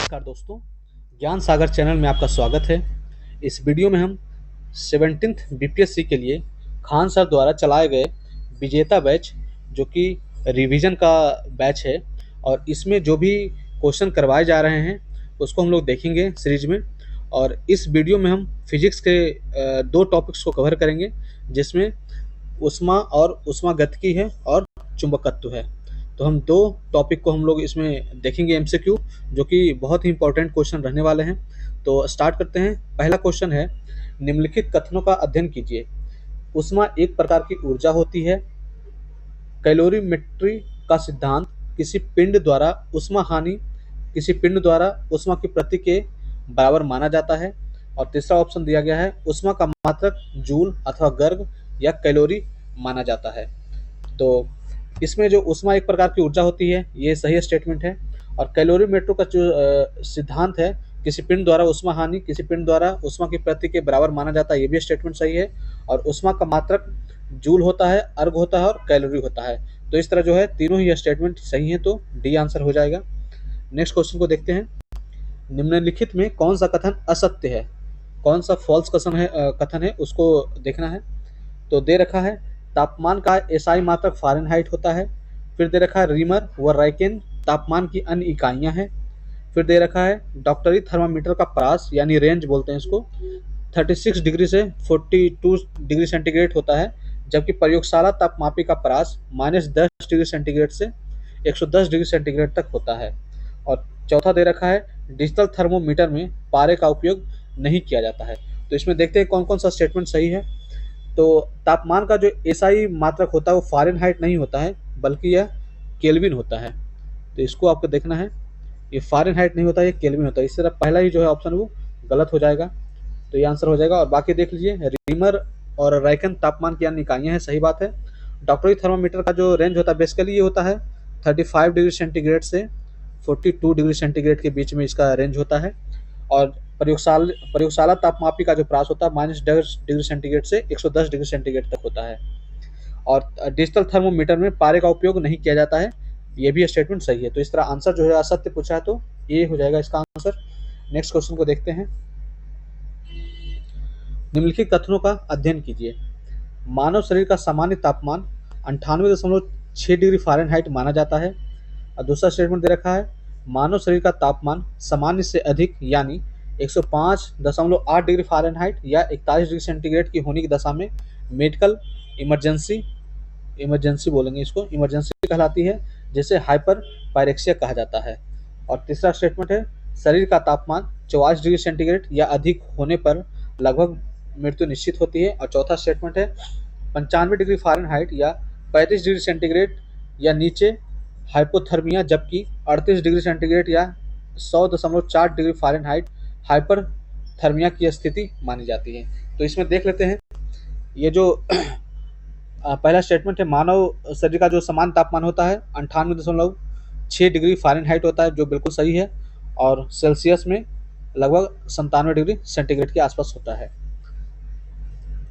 नमस्कार दोस्तों, ज्ञान सागर चैनल में आपका स्वागत है। इस वीडियो में हम 17th बीपीएससी के लिए खान सर द्वारा चलाए गए विजेता बैच, जो कि रिवीजन का बैच है, और इसमें जो भी क्वेश्चन करवाए जा रहे हैं उसको हम लोग देखेंगे सीरीज में। और इस वीडियो में हम फिजिक्स के दो टॉपिक्स को कवर करेंगे, जिसमें उष्मा और उष्मागतिकी है और चुंबकत्व है। तो हम दो टॉपिक को हम लोग इसमें देखेंगे एमसीक्यू, जो कि बहुत ही इंपॉर्टेंट क्वेश्चन रहने वाले हैं। तो स्टार्ट करते हैं। पहला क्वेश्चन है, निम्नलिखित कथनों का अध्ययन कीजिए। उष्मा एक प्रकार की ऊर्जा होती है। कैलोरीमेट्री का सिद्धांत किसी पिंड द्वारा उष्मा हानि किसी पिंड द्वारा उष्मा की प्रति के बराबर माना जाता है। और तीसरा ऑप्शन दिया गया है, उष्मा का मात्रक जूल अथवा गर्ग या कैलोरी माना जाता है। तो इसमें जो उष्मा एक प्रकार की ऊर्जा होती है, ये सही स्टेटमेंट है। और कैलोरीमेट्रो का जो सिद्धांत है, किसी पिंड द्वारा उष्मा हानि किसी पिंड द्वारा उष्मा की प्रति के बराबर माना जाता है, ये भी स्टेटमेंट सही है। और उष्मा का मात्रक जूल होता है, अर्ग होता है और कैलोरी होता है। तो इस तरह जो है तीनों ही स्टेटमेंट सही हैं, तो डी आंसर हो जाएगा। नेक्स्ट क्वेश्चन को देखते हैं। निम्नलिखित में कौन सा कथन असत्य है, कौन सा फॉल्स कथन है उसको देखना है। तो दे रखा है, तापमान का एसआई मात्रक फ़ारेनहाइट होता है। फिर दे रखा है, रीमर व राइकेन तापमान की अन्य इकाइयां हैं। फिर दे रखा है, डॉक्टरी थर्मामीटर का प्रास यानी रेंज बोलते हैं इसको, 36 डिग्री से 42 डिग्री सेंटीग्रेड होता है, जबकि प्रयोगशाला तापमापी का प्रास -10 डिग्री सेंटीग्रेड से 110 डिग्री सेंटीग्रेड तक होता है। और चौथा दे रखा है, डिजिटल थर्मोमीटर में पारे का उपयोग नहीं किया जाता है। तो इसमें देखते हैं कौन कौन सा स्टेटमेंट सही है। तो तापमान का जो एसआई मात्रक होता है वो फ़ारेनहाइट नहीं होता है, बल्कि यह केल्विन होता है। तो इसको आपको देखना है, ये फ़ारेनहाइट नहीं होता है, ये केल्विन होता है। इस तरह पहला ही जो है ऑप्शन वो गलत हो जाएगा, तो ये आंसर हो जाएगा। और बाकी देख लीजिए, रीमर और राइकन तापमान की अन्य इकाइयाँ हैं, सही बात है। डॉक्टरी थर्मामीटर का जो रेंज होता है बेसिकली ये होता है 35 डिग्री सेंटीग्रेड से 42 डिग्री सेंटीग्रेड के बीच में इसका रेंज होता है। और प्रयोगशाला तापमापी का जो प्रास होता है -10 डिग्री सेंटीग्रेड से 110 डिग्री सेंटीग्रेड तक होता है। और डिजिटल थर्मोमीटर में पारे का उपयोग नहीं किया जाता है, ये भी स्टेटमेंट सही है। तो इस तरह आंसर जो है असत्य पूछा है, तो ये हो जाएगा इसका आंसर। नेक्स्ट क्वेश्चन को देखते हैं। निम्नलिखित कथनों का अध्ययन कीजिए। मानव शरीर का सामान्य तापमान 98.6 डिग्री फ़ारेनहाइट माना जाता है। और दूसरा स्टेटमेंट दे रखा है, मानव शरीर का तापमान सामान्य से अधिक यानी 105.8 डिग्री फ़ारेनहाइट या 41 डिग्री सेंटीग्रेड की होने की दशा में मेडिकल इमरजेंसी इमरजेंसी बोलेंगे इसको, इमरजेंसी कहलाती है, जिसे हाइपर पायरेक्सिया कहा जाता है। और तीसरा स्टेटमेंट है, शरीर का तापमान 44 डिग्री सेंटीग्रेड या अधिक होने पर लगभग मृत्यु निश्चित होती है। और चौथा स्टेटमेंट है, 95 डिग्री फ़ारेनहाइट या 35 डिग्री सेंटीग्रेड या नीचे हाइपोथर्मिया, जबकि 38 डिग्री सेंटीग्रेड या 100.4 डिग्री फ़ारेनहाइट हाइपरथर्मिया की स्थिति मानी जाती है। तो इसमें देख लेते हैं, ये जो पहला स्टेटमेंट है, मानव शरीर का जो सामान्य तापमान होता है 98.6 डिग्री फ़ारेनहाइट होता है, जो बिल्कुल सही है। और सेल्सियस में लगभग 97 डिग्री सेंटीग्रेड के आसपास होता है।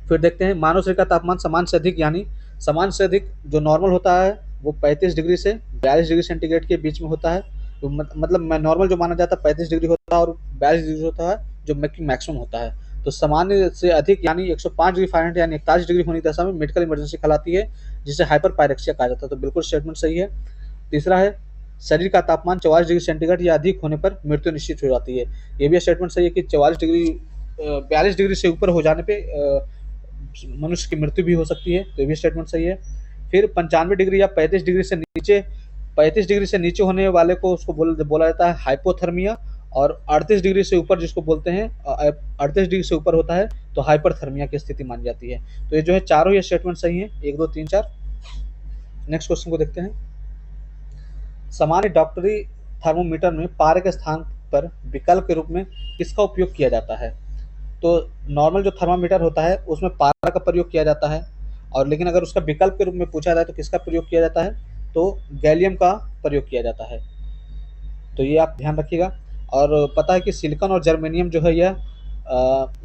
फिर देखते हैं, मानव शरीर का तापमान सामान्य से अधिक यानी सामान्य से अधिक जो नॉर्मल होता है वो 35 डिग्री से 42 डिग्री सेंटीग्रेड के बीच में होता है। तो मतलब नॉर्मल जो माना जाता है 35 डिग्री होता है और 42 डिग्री होता है, जो मैक्सिमम होता है। तो सामान्य से अधिक यानी 105 डिग्री फ़ारेनहाइट यानी 41 डिग्री होने की दशा में मेडिकल इमरजेंसी कहलाती है, जिसे हाइपर पायरेक्सिया कहा जाता है। तो बिल्कुल स्टेटमेंट सही है। तीसरा है, शरीर का तापमान 44 डिग्री सेंटीग्रेड या अधिक होने पर मृत्यु निश्चित हो जाती है, ये भी स्टेटमेंट सही है कि 44 डिग्री 42 डिग्री से ऊपर हो जाने पे मनुष्य की मृत्यु भी हो सकती है, तो ये भी स्टेटमेंट सही है। फिर 95 डिग्री या 35 डिग्री से नीचे होने वाले को उसको बोला जाता है हाइपोथर्मिया। और 38 डिग्री से ऊपर जिसको बोलते हैं 38 डिग्री से ऊपर होता है तो हाइपरथर्मिया की स्थिति मानी जाती है। तो ये जो है चारों ये स्टेटमेंट सही है, 1 2 3 4। नेक्स्ट क्वेश्चन को देखते हैं। सामान्य डॉक्टरी थर्मोमीटर में पारे के स्थान पर विकल्प के रूप में किसका उपयोग किया जाता है। तो नॉर्मल जो थर्मामीटर होता है उसमें पारा का प्रयोग किया जाता है, और लेकिन अगर उसका विकल्प के रूप में पूछा जाए तो किसका प्रयोग किया जाता है, तो गैलियम का प्रयोग किया जाता है। तो ये आप ध्यान रखिएगा। और पता है कि सिलिकॉन और जर्मेनियम जो है यह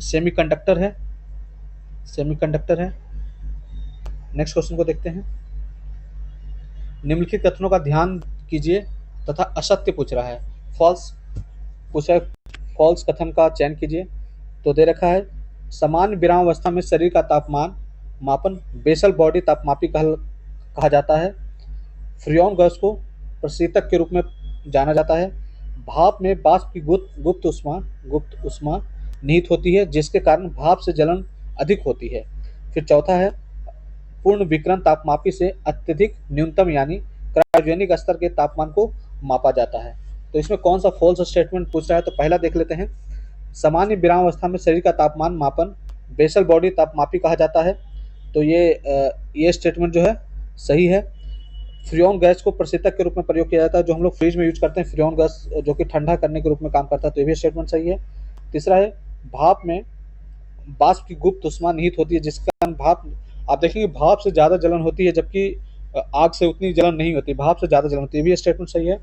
सेमीकंडक्टर है। नेक्स्ट क्वेश्चन को देखते हैं। निम्नलिखित कथनों का ध्यान कीजिए तथा असत्य पूछ रहा है, फॉल्स पूछा है फॉल्स कथन का चयन कीजिए। तो दे रखा है सामान्य विरामावस्था में शरीर का तापमान मापन बेसल बॉडी तापमापी कहा जाता है। फ्रियोन गैस को प्रशीतक के रूप में जाना जाता है। भाप में वाष्प की गुप्त ऊष्मा निहित होती है जिसके कारण भाप से जलन अधिक होती है। फिर चौथा है पूर्ण विकिरण तापमापी से अत्यधिक न्यूनतम यानी क्रायोजेनिक स्तर के तापमान को मापा जाता है। तो इसमें कौन सा फॉल्स स्टेटमेंट पूछ रहा है, तो पहला देख लेते हैं। सामान्य विरामावस्था में शरीर का तापमान मापन बेसल बॉडी तापमापी कहा जाता है। तो ये स्टेटमेंट जो है सही है। फ्रियोन गैस को प्रशीतक के रूप में प्रयोग किया जाता है, जो हम लोग फ्रिज में यूज करते हैं फ्रियोन गैस, जो कि ठंडा करने के रूप में काम करता है। तो ये भी स्टेटमेंट सही है। तीसरा है भाप में वाष्प की गुप्त ऊष्मा निहित होती है जिसके कारण भाप, आप देखेंगे भाप से ज़्यादा जलन होती है जबकि आग से उतनी जलन नहीं होती, भाप से ज़्यादा जलन होती है। ये भी स्टेटमेंट सही है।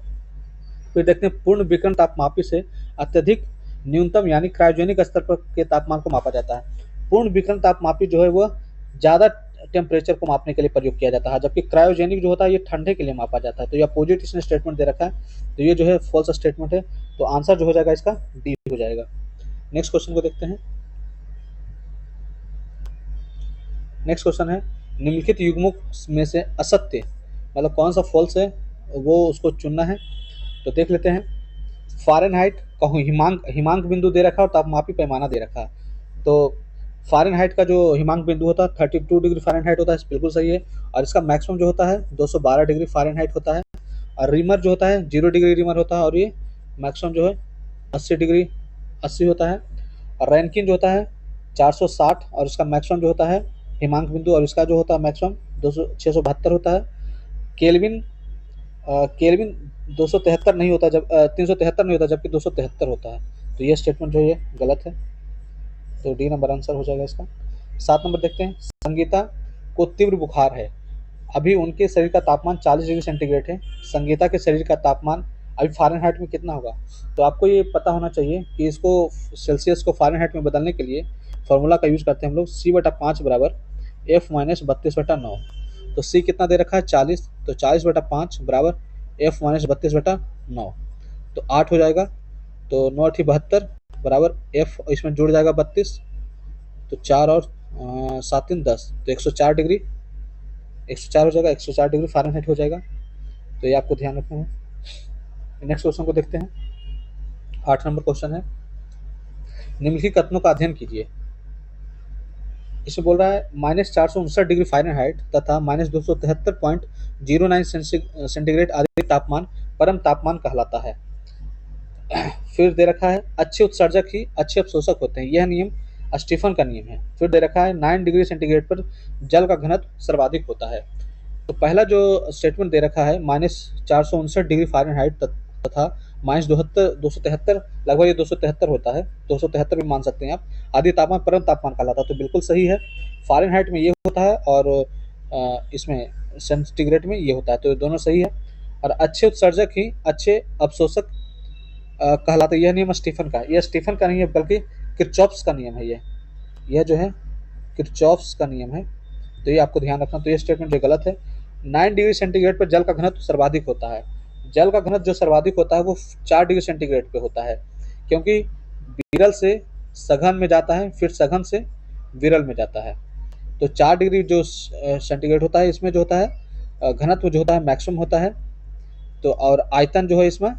फिर देखते हैं पूर्ण विकिरण तापमापी से अत्यधिक न्यूनतम यानी क्रायोजेनिक स्तर पर के तापमान को मापा जाता है। पूर्ण विकिरण तापमापी जो है वह ज़्यादा टेम्परेचर को मापने के लिए प्रयोग किया जाता है, जबकि क्रायोजेनिक जो होता है ये ठंडे के लिए मापा जाता है। तो ये अपोजिट इसने स्टेटमेंट दे रखा है, तो ये जो है फॉल्स स्टेटमेंट है। तो आंसर जो हो जाएगा इसका डी हो जाएगा। नेक्स्ट क्वेश्चन को देखते हैं। नेक्स्ट क्वेश्चन है निम्नलिखित युग्मों में से असत्य मतलब कौन सा फॉल्स है वो उसको चुनना है। तो देख लेते हैं। फ़ारेनहाइट का हिमांक बिंदु दे रखा है और तापमापी पैमाना दे रखा है। तो फ़ारेनहाइट का जो हिमांक बिंदु होता है 32 डिग्री फ़ारेनहाइट होता है, बिल्कुल सही है। और इसका मैक्सिमम जो होता है 212 डिग्री फ़ारेनहाइट होता है। और रीमर जो होता है 0 डिग्री रीमर होता है और ये मैक्सिमम जो है 80 डिग्री 80 होता है। और रैंकिन जो होता है 460 और इसका मैक्सिमम जो होता है हिमांक बिंदु और इसका जो होता है मैक्सिमम 672 होता है। केल्विन केल्विन 273 नहीं होता, जब 373 नहीं होता जबकि 273 होता है। तो ये स्टेटमेंट जो है गलत है। तो डी नंबर आंसर हो जाएगा इसका। 7 नंबर देखते हैं। संगीता को तीव्र बुखार है, अभी उनके शरीर का तापमान 40 डिग्री सेंटीग्रेड है। संगीता के शरीर का तापमान अभी फ़ारेनहाइट में कितना होगा। तो आपको ये पता होना चाहिए कि इसको सेल्सियस को फ़ारेनहाइट में बदलने के लिए फार्मूला का यूज़ करते हैं हम लोग। C/5 बराबर F-32/9। तो C कितना दे रखा है 40, तो 40/5 बराबर F-32/9, तो 8 हो जाएगा। तो 9 8 72 बराबर F इसमें जुड़ जाएगा 32, तो 4 और 7 3 10, तो 104 डिग्री 104 हो जाएगा, 104 डिग्री फ़ारेनहाइट हो जाएगा। तो ये आपको ध्यान रखना है। नेक्स्ट क्वेश्चन को देखते हैं। 8 नंबर क्वेश्चन है निम्नलिखित कथनों का अध्ययन कीजिए। इसमें बोल रहा है -459 डिग्री फ़ारेनहाइट तथा -273.09 सेंटीग्रेड आदि तापमान परम तापमान कहलाता है। फिर दे रखा है अच्छे उत्सर्जक ही अच्छे अवशोषक होते हैं, यह नियम स्टीफन का नियम है। फिर दे रखा है 9 डिग्री सेंटीग्रेड पर जल का घनत्व सर्वाधिक होता है। तो पहला जो स्टेटमेंट दे रखा है -459 डिग्री फ़ारेनहाइट तथा -273 लगभग ये 273 होता है, 273 भी मान सकते हैं आप, आदि तापमान परम तापमान कहलाता है। तो बिल्कुल सही है। फ़ारेनहाइट में ये होता है और इसमें सेंटीग्रेड में ये होता है, तो दोनों सही है। और अच्छे उत्सर्जक ही अच्छे अवशोषक कहलाते। यह नियम स्टीफन का है, यह स्टीफन का नहीं है बल्कि किरचॉफ्स का नियम है। यह जो है किरचॉफ्स का नियम है, तो ये आपको ध्यान रखना। तो ये स्टेटमेंट जो गलत है। 9 डिग्री सेंटीग्रेड पर जल का घनत्व सर्वाधिक होता है। जल का घनत्व जो सर्वाधिक होता है वो 4 डिग्री सेंटीग्रेड पे होता है, क्योंकि विरल से सघन में जाता है, फिर सघन से विरल में जाता है। तो 4 डिग्री जो सेंटीग्रेड होता है इसमें जो होता है घनत्व जो होता है मैक्सिमम होता है। तो और आयतन जो है इसमें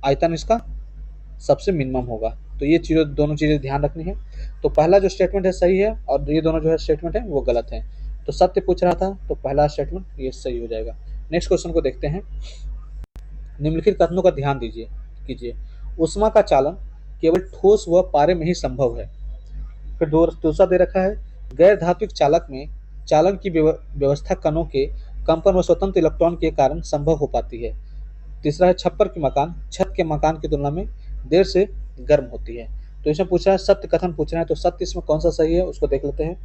आयतन इसका सबसे मिनिमम होगा। तो ये चीज़ें दोनों चीज़ें ध्यान रखनी है। तो पहला जो स्टेटमेंट है सही है और ये दोनों जो है स्टेटमेंट है वो गलत है। तो सत्य पूछ रहा था तो पहला स्टेटमेंट ये सही हो जाएगा। नेक्स्ट क्वेश्चन को देखते हैं। निम्नलिखित कथनों का ध्यान कीजिए। ऊष्मा का चालन केवल ठोस व पारे में ही संभव है। फिर दूसरा दे रखा है गैर धात्विक चालक में चालन की व्यवस्था कणों के कंपन व स्वतंत्र इलेक्ट्रॉन के कारण संभव हो पाती है। तीसरा है छप्पर की मकान छत के मकान की तुलना में देर से गर्म होती है। तो इसमें पूछा है सत्य कथन पूछ रहे हैं, तो सत्य इसमें कौन सा सही है उसको देख लेते हैं।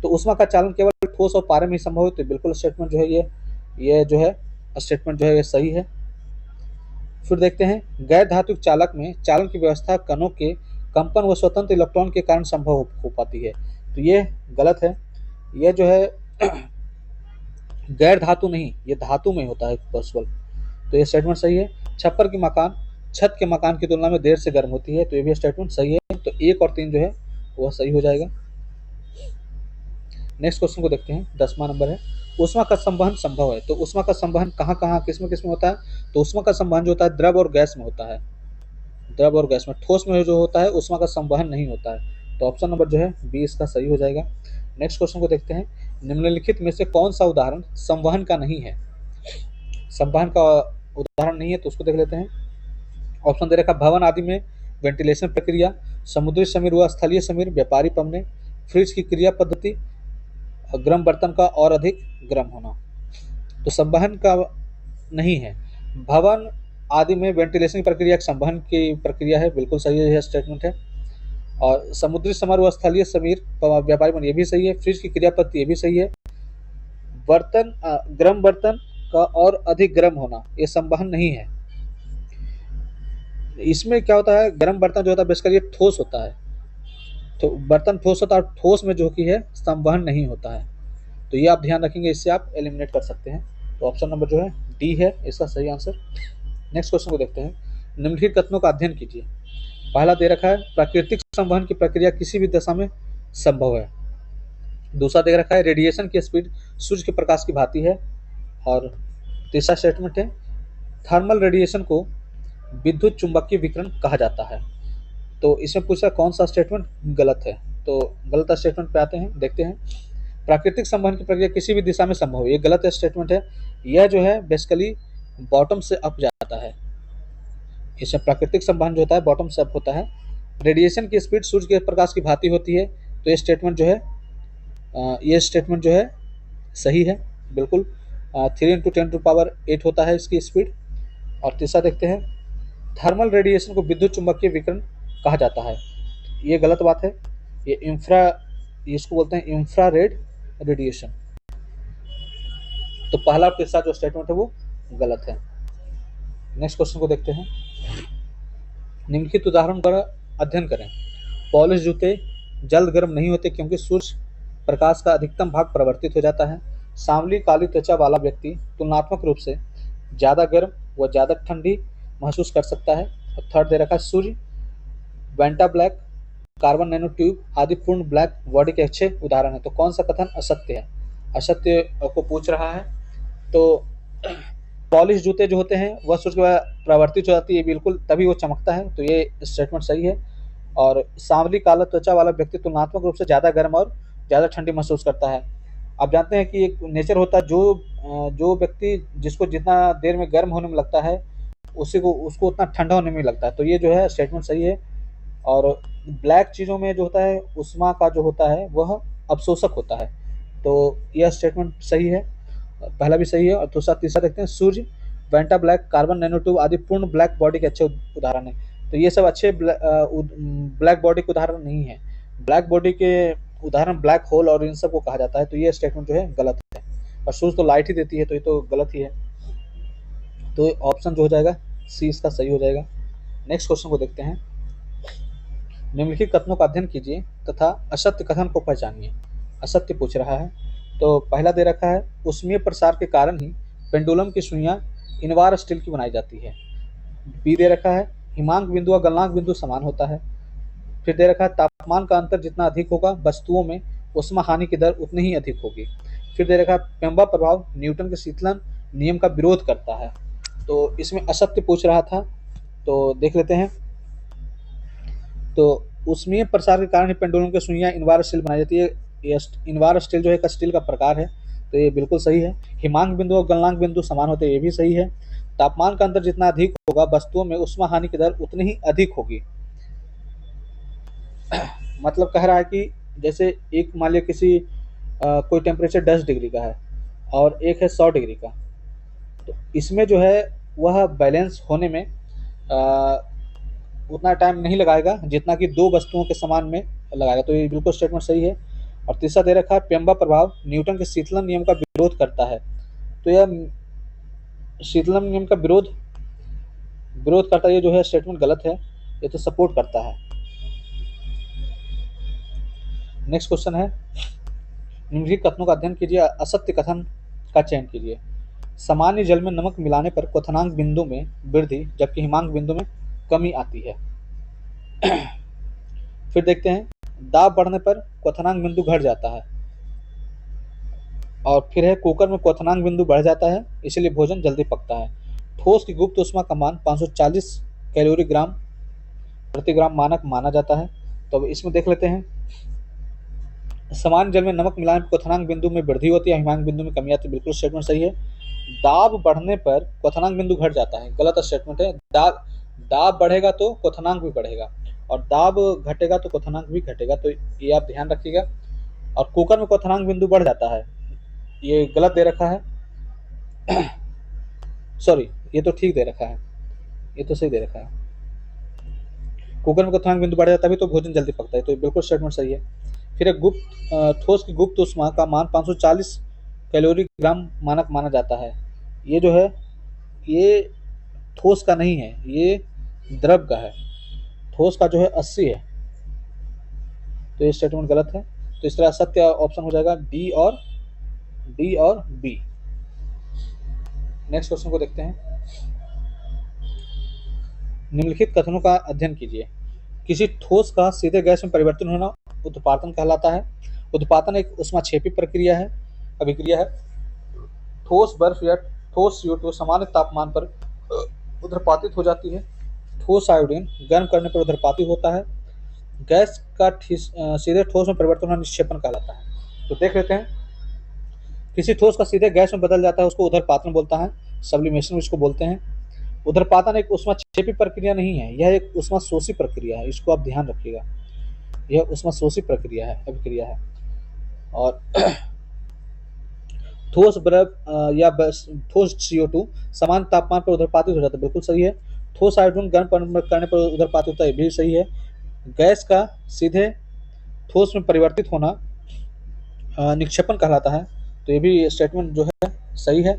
तो ऊष्मा का चालन केवल ठोस और पारे में ही संभव है, तो बिल्कुल स्टेटमेंट जो है ये जो है स्टेटमेंट जो है ये सही है। फिर देखते हैं गैर धात्विक चालक में चालन की व्यवस्था कणों के कंपन व स्वतंत्र इलेक्ट्रॉन के कारण संभव हो पाती है। तो ये गलत है। यह जो है गैर धातु नहीं, ये धातु में होता है पॉसिबल। तो ये स्टेटमेंट सही है। छप्पर की मकान छत के मकान की तुलना में देर से गर्म होती है, तो ये भी स्टेटमेंट सही है। तो 1 और 3 जो है वह सही हो जाएगा। नेक्स्ट क्वेश्चन को देखते हैं, 10वां नंबर है, ऊष्मा का संवहन संभव है। तो ऊष्मा का संवहन कहाँ कहाँ किस में होता है? तो ऊष्मा का संवहन जो होता है द्रव और गैस में होता है। द्रव और गैस में, ठोस में जो होता है ऊष्मा का संवहन नहीं होता है। तो ऑप्शन नंबर जो है बी इसका सही हो जाएगा। नेक्स्ट क्वेश्चन को देखते हैं, निम्नलिखित में से कौन सा उदाहरण संवहन का नहीं है? संवहन का उदाहरण नहीं है तो उसको देख लेते हैं। ऑप्शन दे रखा, भवन आदि में वेंटिलेशन प्रक्रिया, समुद्री समीर व स्थलीय समीर, व्यापारी पमने, फ्रिज की क्रिया पद्धति, गर्म बर्तन का और अधिक गर्म होना। तो संवहन का नहीं है। भवन आदि में वेंटिलेशन की प्रक्रिया एक संवहन की प्रक्रिया है, बिल्कुल सही है, यह स्टेटमेंट है। और समुद्री समर व स्थलीय समीर व्यापारी पमने, ये भी सही है। फ्रिज की क्रिया पद्धति, ये भी सही है। बर्तन गर्म बर्तन का और अधिक गर्म होना, ये संवहन नहीं है। इसमें क्या होता है, गर्म बर्तन जो होता है बेसिकली ठोस होता है, तो बर्तन ठोस होता है, और ठोस में जो कि है संवहन नहीं होता है। तो ये आप ध्यान रखेंगे, इससे आप एलिमिनेट कर सकते हैं। तो ऑप्शन नंबर जो है डी है इसका सही आंसर। नेक्स्ट क्वेश्चन को देखते हैं, निम्नलिखित कथनों का अध्ययन कीजिए। पहला दे रखा है, प्राकृतिक संवहन की प्रक्रिया किसी भी दशा में संभव है। दूसरा दे रखा है, रेडिएशन की स्पीड सूर्य के प्रकाश की भांति है। और तीसरा स्टेटमेंट है, थर्मल रेडिएशन को विद्युत चुंबकीय विकिरण कहा जाता है। तो इसमें पूछा कौन सा स्टेटमेंट गलत है। तो गलत स्टेटमेंट पे आते हैं, देखते हैं। प्राकृतिक संवहन की प्रक्रिया किसी भी दिशा में संभव है, ये गलत स्टेटमेंट है। यह जो है बेसिकली बॉटम से अप जाता है। इसमें प्राकृतिक संवहन जो होता है बॉटम से अप होता है। रेडिएशन की स्पीड सूर्य के प्रकाश की भांति होती है, तो ये स्टेटमेंट जो है सही है, बिल्कुल। 3 × 10⁸ होता है इसकी स्पीड। और तीसरा देखते हैं, थर्मल रेडिएशन को विद्युत चुंबकीय विकिरण कहा जाता है, ये गलत बात है। ये इसको बोलते हैं इंफ्रारेड रेडिएशन। तो पहला और तीसरा जो स्टेटमेंट है वो गलत है। नेक्स्ट क्वेश्चन को देखते हैं, निम्नलिखित उदाहरण द्वारा अध्ययन करें। पॉलिश जूते जल्द गर्म नहीं होते क्योंकि सूर्य प्रकाश का अधिकतम भाग परावर्तित हो जाता है। सांवली काली त्वचा वाला व्यक्ति तुलनात्मक रूप से ज़्यादा गर्म व ज़्यादा ठंडी महसूस कर सकता है। और थर्ड दे रखा है, सूर्य, Vantablack, carbon nanotube आदि पूर्ण ब्लैक बॉडी के अच्छे उदाहरण है। तो कौन सा कथन असत्य है? असत्य को पूछ रहा है। तो पॉलिश जूते जो होते हैं वह सूर्य के परावर्तित हो जाती है, बिल्कुल, तभी वो चमकता है, तो ये स्टेटमेंट सही है। और सांवली काला त्वचा वाला व्यक्ति तुलनात्मक रूप से ज़्यादा गर्म और ज़्यादा ठंडी महसूस करता है। आप जानते हैं कि एक नेचर होता है, जो व्यक्ति जिसको जितना देर में गर्म होने में लगता है उसको उतना ठंडा होने में लगता है, तो ये जो है स्टेटमेंट सही है। और ब्लैक चीज़ों में जो होता है ऊष्मा का जो होता है वह अवशोषक होता है, तो यह स्टेटमेंट सही है, पहला भी सही है। और दूसरा तीसरा देखते हैं, सूर्य, Vantablack, carbon nanotube आदि पूर्ण ब्लैक बॉडी के अच्छे उदाहरण है। तो ये सब अच्छे ब्लैक बॉडी के उदाहरण नहीं है। ब्लैक बॉडी के उदाहरण ब्लैक होल और इन सब को कहा जाता है, तो ये स्टेटमेंट जो है गलत है। और सूर्य तो लाइट ही देती है, तो ये तो गलत ही है। तो ऑप्शन जो हो जाएगा सी इसका सही हो जाएगा। नेक्स्ट क्वेश्चन को देखते हैं, निम्नलिखित कथनों का अध्ययन कीजिए तथा असत्य कथन को पहचानिए। असत्य पूछ रहा है। तो पहला दे रखा है, ऊष्मीय प्रसार के कारण ही पेंडुलम की सुइयां इनवार स्टील की बनाई जाती है। बी दे रखा है, हिमांक बिंदु और गलनांक बिंदु समान होता है। फिर दे रखा है, तापमान का अंतर जितना अधिक होगा वस्तुओं में ऊष्मा हानि की दर उतनी ही अधिक होगी। फिर दे रखा है, पेम्बा प्रभाव न्यूटन के शीतलन नियम का विरोध करता है। तो इसमें असत्य पूछ रहा था, तो देख लेते हैं। तो ऊष्मीय प्रसार के कारण ही पेंडुलम की सुइयां इनवार स्टील बनाई जाती है। ये इनवार स्टील जो है एक स्टील का प्रकार है, तो ये बिल्कुल सही है। हिमांक बिंदु और गलनांक बिंदु समान होते हैं, ये भी सही है। तापमान का अंतर जितना अधिक होगा वस्तुओं में ऊष्मा हानि की दर उतनी ही अधिक होगी। मतलब कह रहा है कि जैसे एक मान लिया किसी कोई टेम्परेचर 10 डिग्री का है और एक है 100 डिग्री का, तो इसमें जो है वह बैलेंस होने में उतना टाइम नहीं लगाएगा जितना कि दो वस्तुओं के समान में लगाएगा, तो ये बिल्कुल स्टेटमेंट सही है। और तीसरा दे रखा है, पेम्बा प्रभाव न्यूटन के शीतलन नियम का विरोध करता है। तो यह शीतलन नियम का विरोध करता है, ये जो है स्टेटमेंट गलत है, ये तो सपोर्ट करता है। नेक्स्ट क्वेश्चन है, निम्नलिखित कथनों का अध्ययन कीजिए, असत्य कथन का चयन कीजिए। सामान्य जल में नमक मिलाने पर क्वथनांक बिंदु में वृद्धि जबकि हिमांक बिंदु में कमी आती है। फिर देखते हैं दाब बढ़ने पर क्वथनांक बिंदु घट जाता है। और फिर है कुकर में क्वथनांक बिंदु बढ़ जाता है, इसलिए भोजन जल्दी पकता है। ठोस की गुप्त ऊष्मा का मान 540 कैलोरी ग्राम प्रति ग्राम मानक माना जाता है। तो अब इसमें देख लेते हैं, सामान्य जल में नमक मिलाने पर क्वथनांक बिंदु में वृद्धि होती है, हिमांक बिंदु में कमी आती है। बिल्कुल स्टेटमेंट सही है। दाब बढ़ने पर क्वथनांक बिंदु घट जाता है, गलत स्टेटमेंट है। दाब बढ़ेगा तो क्वथनांक भी बढ़ेगा, और दाब घटेगा तो क्वथनांक भी घटेगा, तो ये आप ध्यान रखिएगा। और कुकर में क्वथनांक बिंदु बढ़ जाता है, ये गलत दे रखा है। सॉरी, ये तो ठीक दे रखा है, ये तो सही दे रखा है। कुकर में क्वथनांक बिंदु बढ़ जाता है तो भोजन जल्दी पकता है, तो ये बिल्कुल स्टेटमेंट सही है। फिर एक ठोस की गुप्त ऊष्मा का मान 540 कैलोरी ग्राम मानक माना जाता है। ये जो है ये ठोस का नहीं है, ये द्रव का है। ठोस का जो है 80 है, तो ये स्टेटमेंट गलत है। तो इस तरह सत्य ऑप्शन हो जाएगा डी और बी। नेक्स्ट क्वेश्चन को देखते हैं। निम्नलिखित कथनों का अध्ययन कीजिए। किसी ठोस का सीधे गैस में परिवर्तन होना उत्पादन कहलाता है। उत्पादन एक ऊष्माक्षेपी प्रक्रिया है, अभिक्रिया है। ठोस बर्फ या ठोस CO2 सामान्य तापमान पर उदरपातित हो जाती है। ठोस आयोडीन गर्म करने पर उदरपातित होता है। गैस का सीधे ठोस में परिवर्तन होना निक्षेपण कहलाता है। तो देख लेते हैं, किसी ठोस का सीधे गैस में बदल जाता है उसको उदरपातन बोलता है, सब्लिमेशन इसको बोलते हैं। उदरपातन एक ऊष्माक्षेपी प्रक्रिया नहीं है, यह एक ऊष्माशोषी प्रक्रिया है, इसको आप ध्यान रखिएगा। यह ऊष्माशोषी प्रक्रिया है, अभिक्रिया है। और ठोस बर्फ या ठोस CO2 समान तापमान पर उदरपातित हो जाता है, बिल्कुल सही है। ठोस हाइड्रोजन गर्म करने पर उदरपातित होता है, भी सही है। गैस का सीधे ठोस में परिवर्तित होना निक्षेपण कहलाता है, तो ये भी स्टेटमेंट जो है सही है।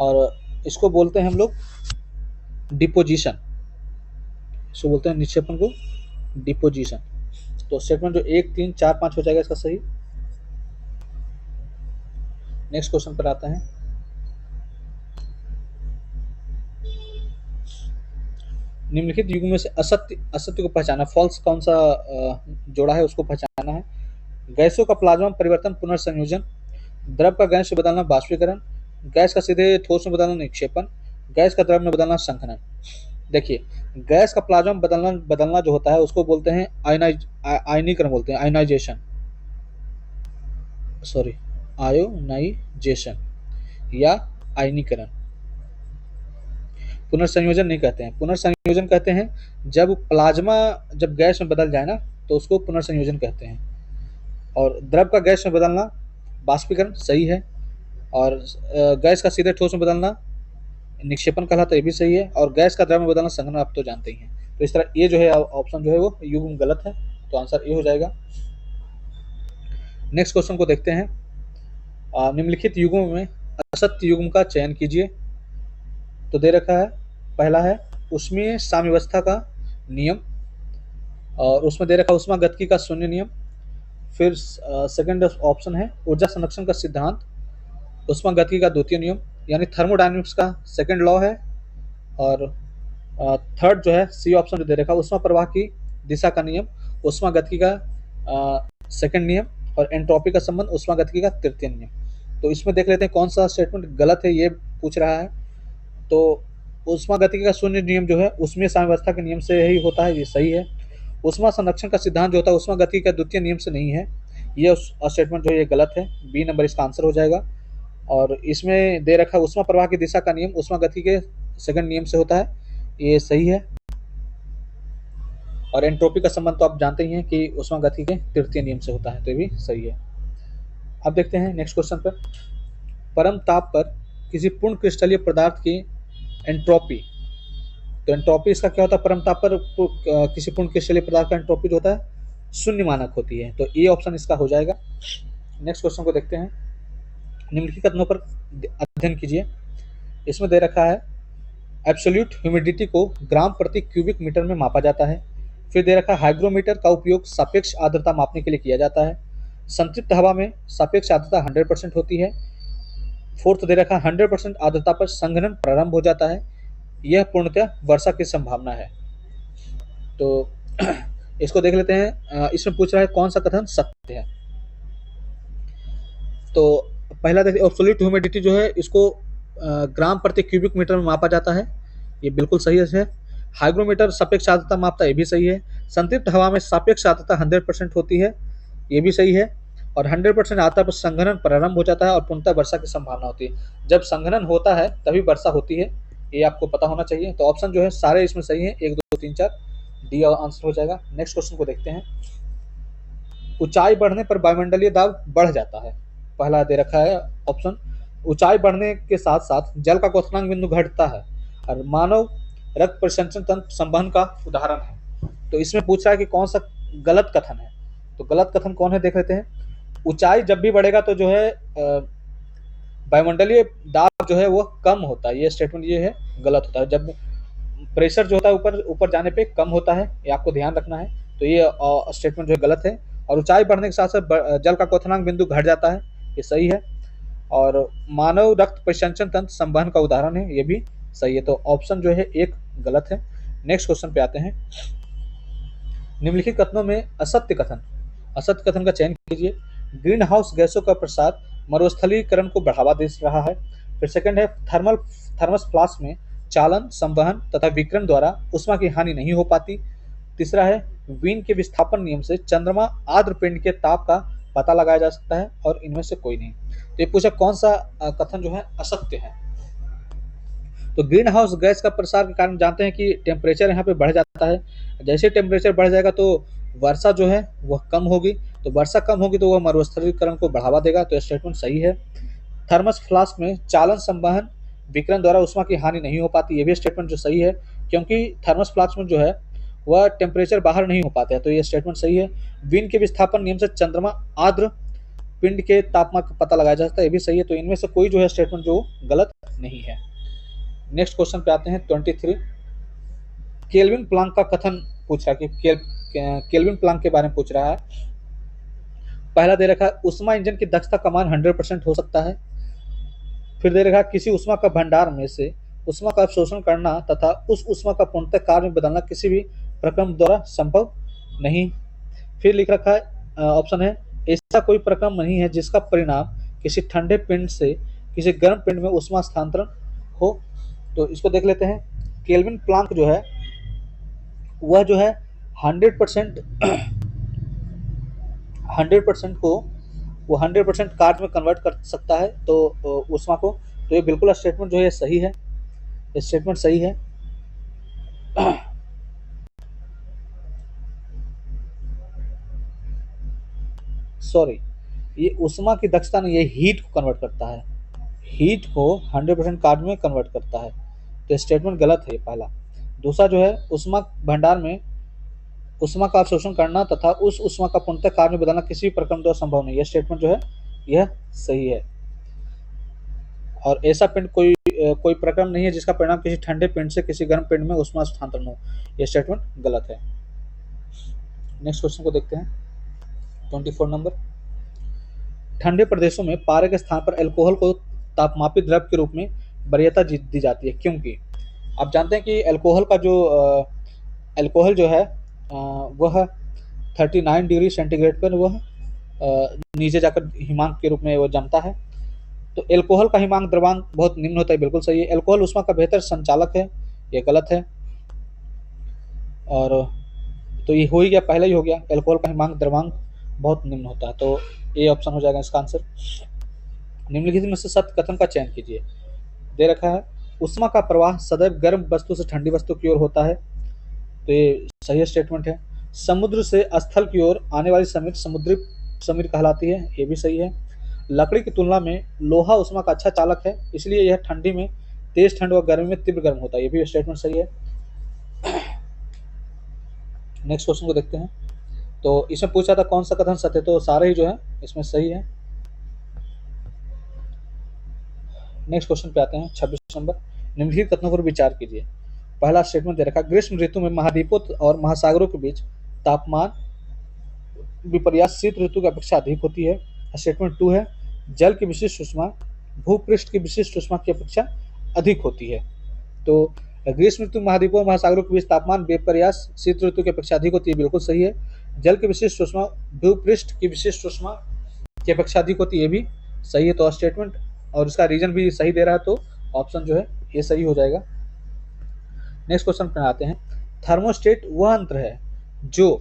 और इसको बोलते हैं हम लोग डिपोजिशन, इसको बोलते हैं निक्षेपण को डिपोजिशन। तो स्टेटमेंट जो 1, 3, 4, 5 हो जाएगा इसका सही। नेक्स्ट क्वेश्चन पर आते हैं। निम्नलिखित युग में से असत्य को पहचाना, फॉल्स कौन सा जोड़ा है उसको पहचाना है। गैसों का प्लाज्मा परिवर्तन पुनर्संयोजन, द्रव का गैस में बदलना वाष्पीकरण, गैस का सीधे ठोस में बदलना निक्षेपण, गैस का द्रव में बदलना संघनन। देखिए, गैस का प्लाज्मा में बदलना जो होता है उसको बोलते हैं आयनीकरण, बोलते हैं आयोनाइजेशन, सॉरी आयोनाइजेशन या आयनीकरण। पुनर्संयोजन नहीं कहते हैं, पुनर्संयोजन कहते हैं जब प्लाज्मा जब गैस में बदल जाए ना, तो उसको पुनर्संयोजन कहते हैं। और द्रव का गैस में बदलना वाष्पीकरण सही है, और गैस का सीधे ठोस में बदलना निक्षेपण कहलाता है, ये भी सही है। और गैस का द्रव में बदलना संघनन आप तो जानते ही हैं। तो इस तरह ये जो है ऑप्शन जो है वो युग्म गलत है, तो आंसर ए हो जाएगा। नेक्स्ट क्वेश्चन को देखते हैं। निम्नलिखित युग्मों में असत्य युग्म का चयन कीजिए। तो दे रखा है, पहला है ऊष्मीय साम्यावस्था का नियम, और उसमें दे रखा ऊष्मागतिकी का शून्य नियम। फिर सेकंड ऑप्शन है ऊर्जा संरक्षण का सिद्धांत, ऊष्मागतिकी का द्वितीय नियम यानी थर्मोडायनेमिक्स का सेकंड लॉ है। और थर्ड जो है सी ऑप्शन जो दे रखा ऊष्मा प्रवाह की दिशा का नियम, ऊष्मागतिकी का सेकंड नियम, और एंट्रोपी का संबंध ऊष्मागतिकी का तृतीय नियम। तो इसमें देख लेते हैं कौन सा स्टेटमेंट गलत है, ये पूछ रहा है। तो ऊष्मागतिकी का शून्य नियम जो है ऊष्मीय साम्यावस्था के नियम से ही होता है, ये सही है। ऊष्मा संरक्षण का सिद्धांत जो होता है ऊष्मागतिकी का द्वितीय नियम से नहीं है, ये स्टेटमेंट जो है ये गलत है, बी नंबर इसका आंसर हो जाएगा। और इसमें दे रखा ऊष्मा प्रवाह की दिशा का नियम ऊष्मागतिकी के सेकंड नियम से होता है, ये सही है। और एंट्रोपी का संबंध तो आप जानते ही हैं कि ऊष्मागतिकी के तृतीय नियम से होता है, तो ये भी सही है। अब देखते हैं नेक्स्ट क्वेश्चन पर। परम ताप पर किसी पूर्ण क्रिस्टलीय पदार्थ की एंट्रोपी, तो एंट्रोपी इसका क्या होता है, परम ताप पर किसी पूर्ण क्रिस्टलीय पदार्थ का एंट्रोपी जो होता है शून्य मानक होती है, तो ए ऑप्शन इसका हो जाएगा। नेक्स्ट क्वेश्चन को देखते हैं। निम्नलिखित कथनों पर अध्ययन कीजिए। इसमें दे रखा है एब्सोल्यूट ह्यूमिडिटी को ग्राम प्रति क्यूबिक मीटर में मापा जाता है। फिर दे रखा है हाइग्रोमीटर का उपयोग सापेक्ष आर्द्रता मापने के लिए किया जाता है। संतृप्त हवा में सापेक्ष आर्द्रता 100% होती है। फोर्थ दे रखा है 100% आर्द्रता पर संघनन प्रारंभ हो जाता है, यह पूर्णतः वर्षा की संभावना है। तो इसको देख लेते हैं। इसमें पूछ रहा है कौन सा कथन सत्य है। तो पहला देखिए, एब्सोल्यूट ह्यूमिडिटी जो है इसको ग्राम प्रति क्यूबिक मीटर में मापा जाता है, ये बिल्कुल सही है। हाइग्रोमीटर सापेक्ष आर्द्रता मापता है, ये भी सही है। संतृप्त हवा में सापेक्ष आर्द्रता 100% होती है, ये भी सही है। और 100% आर्द्रता पर संघनन प्रारंभ हो जाता है और पूर्णतः वर्षा की संभावना होती है। जब संघनन होता है तभी वर्षा होती है, ये आपको पता होना चाहिए। तो ऑप्शन जो है सारे इसमें सही है, 1 2 3 4 डी आंसर हो जाएगा। नेक्स्ट क्वेश्चन को देखते हैं। ऊंचाई बढ़ने पर वायुमंडलीय दाब बढ़ जाता है। पहला दे रखा है ऑप्शन, ऊंचाई बढ़ने के साथ साथ जल का क्वथनांक बिंदु घटता है और मानव रक्त परिसंचरण तंत्र संवहन का उदाहरण है। तो इसमें पूछ रहा है कि कौन सा गलत कथन है। तो गलत कथन कौन है देख लेते हैं। ऊंचाई जब भी बढ़ेगा तो जो है वायुमंडलीय दाब जो है वो कम होता है, ये स्टेटमेंट ये है गलत होता है। जब प्रेशर जो होता है ऊपर ऊपर जाने पे कम होता है, ये आपको ध्यान रखना है। तो ये स्टेटमेंट जो है गलत है। और ऊंचाई बढ़ने के साथ साथ जल का क्वथनांक बिंदु घट जाता है, ये सही है। और मानव रक्त परिसंचरण तंत्र संवहन का उदाहरण है, ये भी सही है। तो ऑप्शन जो है एक गलत है। नेक्स्ट क्वेश्चन पे आते हैं। निम्नलिखित कथनों में असत्य कथन का चयन कीजिए। ग्रीन हाउस गैसों का प्रसार मरुस्थलीकरण को बढ़ावा दे रहा है। फिर सेकंड है थर्मस फ्लास्क में चालन, संवहन तथा विकिरण द्वारा उष्मा की हानि नहीं हो पाती। तीसरा है वीन के विस्थापन नियम से चंद्रमा आर्द्र पिंड के ताप का पता लगाया जा सकता है, और इनमें से कोई नहीं। तो ये पूछा कौन सा कथन जो है असत्य है। तो ग्रीन हाउस गैस का प्रसार के कारण जानते हैं कि टेम्परेचर यहाँ पे बढ़ जाता है। जैसे टेम्परेचर बढ़ जाएगा तो वर्षा जो है वह कम होगी, तो वर्षा कम होगी तो वह मरुस्थलीकरण को बढ़ावा देगा, तो यह स्टेटमेंट सही है। थर्मस फ्लास्क में चालन, संवहन, विकिरण द्वारा उष्मा की हानि नहीं हो पाती, ये भी स्टेटमेंट जो सही है, क्योंकि थर्मस फ्लास्क में जो है वह टेम्परेचर बाहर नहीं हो पाता है, तो ये स्टेटमेंट सही है। विन के विस्थापन नियम से चंद्रमा आर्द्र पिंड के तापमान का पता लगाया जा सकता है, ये भी सही है। तो इनमें से कोई जो है स्टेटमेंट जो गलत नहीं है। नेक्स्ट क्वेश्चन पे आते हैं 23। केल्विन प्लांक का कथन पूछ रहा है कि केल्विन प्लांक के बारे में पूछ रहा है। पहला दे रखा है उष्मा इंजन की दक्षता का मान 100% हो सकता है। फिर दे रखा है किसी उष्मा का भंडार में से उष्मा का अवशोषण करना तथा उस उष्मा का पूर्णतः कार्य में बदलना किसी भी प्रक्रम द्वारा संभव नहीं। फिर लिख रखा है ऑप्शन है ऐसा कोई प्रक्रम नहीं है जिसका परिणाम किसी ठंडे पिंड से किसी गर्म पिंड में उष्मा स्थानांतरण हो। तो इसको देख लेते हैं। केल्विन प्लांक जो है वह जो है 100% 100% को वो 100% कार्य में कन्वर्ट कर सकता है, तो उष्मा को। तो ये बिल्कुल स्टेटमेंट जो है सही है, स्टेटमेंट सही है। सॉरी, ये उष्मा की दक्षता नहीं, ये हीट को कन्वर्ट करता है, हीट को 100% कार्य में कन्वर्ट करता है, तो स्टेटमेंट गलत है ये पहला। दूसरा जो है उष्मा भंडार में उष्मा का अवशोषण करना तथा उस उष्मा का पूर्णतः कार्य में बदलना किसी भी प्रक्रम द्वारा संभव नहीं, यह स्टेटमेंट जो है यह सही है। और ऐसा पिंड कोई प्रक्रम नहीं है जिसका परिणाम किसी ठंडे पिंड से किसी गर्म पिंड में उष्मा स्थानांतरण हो, यह स्टेटमेंट गलत है। नेक्स्ट क्वेश्चन को देखते हैं 24 नंबर। ठंडे प्रदेशों में पारे के स्थान पर अल्कोहल को तापमापित द्रव्य के रूप में वरीयता दी जाती है, क्योंकि आप जानते हैं कि अल्कोहल जो है वह 39 डिग्री सेंटीग्रेड पर वह नीचे जाकर हिमांक के रूप में वो जमता है। तो अल्कोहल का हिमांक द्रव्यांक बहुत निम्न होता है, बिल्कुल सही है। अल्कोहल उष्मा का बेहतर संचालक है, ये गलत है। और तो ये हो ही गया, पहले ही हो गया, अल्कोहल का हिमांक द्रव्यांक बहुत निम्न होता है, तो ये ऑप्शन हो जाएगा इसका आंसर। निम्नलिखित में से सत्य कथन का चयन कीजिए। दे रखा है उष्मा का प्रवाह सदैव गर्म वस्तु से ठंडी वस्तु की ओर होता है, तो ये सही स्टेटमेंट है। समुद्र से स्थल की ओर आने वाली समिति समुद्री कहलाती है, ये भी सही है। लकड़ी की तुलना में लोहा उष्मा का अच्छा चालक है, इसलिए यह ठंडी में तेज ठंड व गर्मी में तीव्र गर्म होता है, ये भी स्टेटमेंट सही है। नेक्स्ट क्वेश्चन को देखते हैं। तो इसमें पूछा था कौन सा कथन सत्य है, तो सारे ही जो है इसमें सही है। नेक्स्ट क्वेश्चन पे आते हैं 26 नंबर। निम्नलिखित कथनों पर विचार कीजिए। पहला स्टेटमेंट दे रखा, ग्रीष्म ऋतु में महाद्वीपों और महासागरों के बीच तापमान विपर्यास शीत ऋतु की अपेक्षा अधिक होती है। स्टेटमेंट 2 है जल की विशिष्ट उष्मा भूपृष्ठ की विशिष्ट उष्मा की अपेक्षा अधिक होती है। तो ग्रीष्म ऋतु महाद्वीपों महासागरों के बीच तापमान बेप्रयास शीत ऋतु की अपेक्षा अधिक होती है, बिल्कुल सही है। जल की विशिष्ट ऊष्मा भूपृष्ठ की विशिष्ट ऊष्मा की अपेक्षा अधिक होती है, ये भी सही है। तो स्टेटमेंट और इसका रीजन भी सही दे रहा है, तो ऑप्शन जो है ये सही हो जाएगा। नेक्स्ट क्वेश्चन पे आते हैं। थर्मोस्टेट वह यंत्र है जो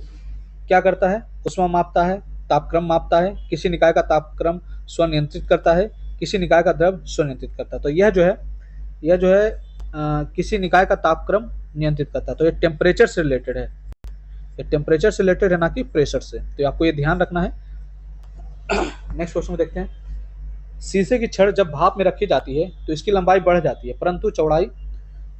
क्या करता है, ऊष्मा मापता है, तापक्रम मापता है, किसी निकाय का तापक्रम स्वनियंत्रित करता है, किसी निकाय का द्रव स्वनियंत्रित करता है। तो यह जो है किसी निकाय का तापक्रम नियंत्रित करता है। तो ये टेम्परेचर से रिलेटेड है, ये टेम्परेचर से रिलेटेड है, ना कि प्रेशर से, तो आपको ये ध्यान रखना है। नेक्स्ट क्वेश्चन में देखते हैं। शीशे की छड़ जब भाप में रखी जाती है तो इसकी लंबाई बढ़ जाती है, परंतु चौड़ाई,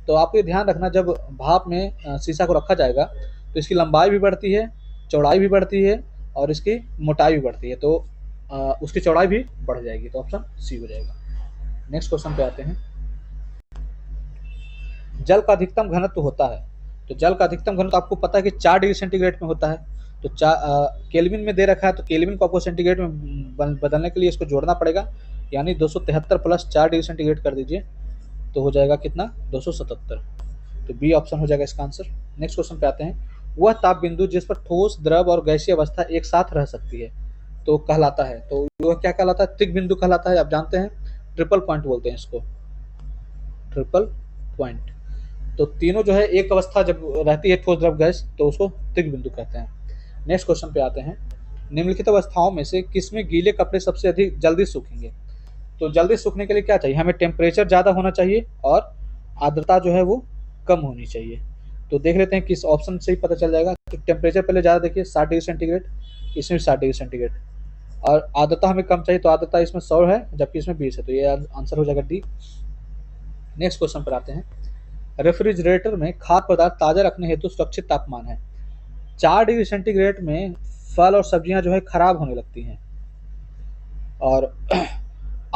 तो आपको ये ध्यान रखना, जब भाप में शीशा को रखा जाएगा तो इसकी लंबाई भी बढ़ती है, चौड़ाई भी बढ़ती है और इसकी मोटाई भी बढ़ती है, तो उसकी चौड़ाई भी बढ़ जाएगी, तो ऑप्शन सी हो जाएगा। नेक्स्ट क्वेश्चन पे आते हैं। जल का अधिकतम घनत्व होता है, तो जल का अधिकतम घनत्व आपको पता है कि 4 डिग्री सेंटीग्रेड में होता है, तो केल्विन में दे रखा है, तो केल्विन को आपको सेंटीग्रेड में बदलने के लिए इसको जोड़ना पड़ेगा, यानी 273 प्लस 4 डिग्री सेंटीग्रेड कर दीजिए, तो हो जाएगा कितना, 277, तो बी ऑप्शन हो जाएगा इसका आंसर। नेक्स्ट क्वेश्चन पे आते हैं। वह ताप बिंदु जिस पर ठोस द्रव और गैसीय अवस्था एक साथ रह सकती है तो कहलाता है, तो वह क्या कहलाता है, त्रिक बिंदु कहलाता है, आप जानते हैं, ट्रिपल पॉइंट बोलते हैं इसको, ट्रिपल पॉइंट। तो तीनों जो है एक अवस्था जब रहती है ठोस द्रव गैस, तो उसको त्रिक बिंदु कहते हैं। नेक्स्ट क्वेश्चन पे आते हैं। निम्नलिखित अवस्थाओं में से किसमें गीले कपड़े सबसे अधिक जल्दी सूखेंगे, तो जल्दी सूखने के लिए क्या चाहिए, हमें टेम्परेचर ज़्यादा होना चाहिए और आर्द्रता जो है वो कम होनी चाहिए। तो देख लेते हैं किस ऑप्शन से ही पता चल जाएगा। तो टेम्परेचर पहले ज़्यादा देखिए 60 डिग्री सेंटीग्रेड, इसमें 60 डिग्री सेंटीग्रेड, और आर्द्रता हमें कम चाहिए, तो आर्द्रता इसमें 100 है जबकि इसमें 20 है, तो ये आंसर हो जाएगा डी। नेक्स्ट क्वेश्चन पर आते हैं। रेफ्रिजरेटर में खाद्य पदार्थ ताज़ा रखने हेतु सुरक्षित तापमान है, 4 डिग्री सेंटीग्रेड में फल और सब्जियां जो है खराब होने लगती हैं, और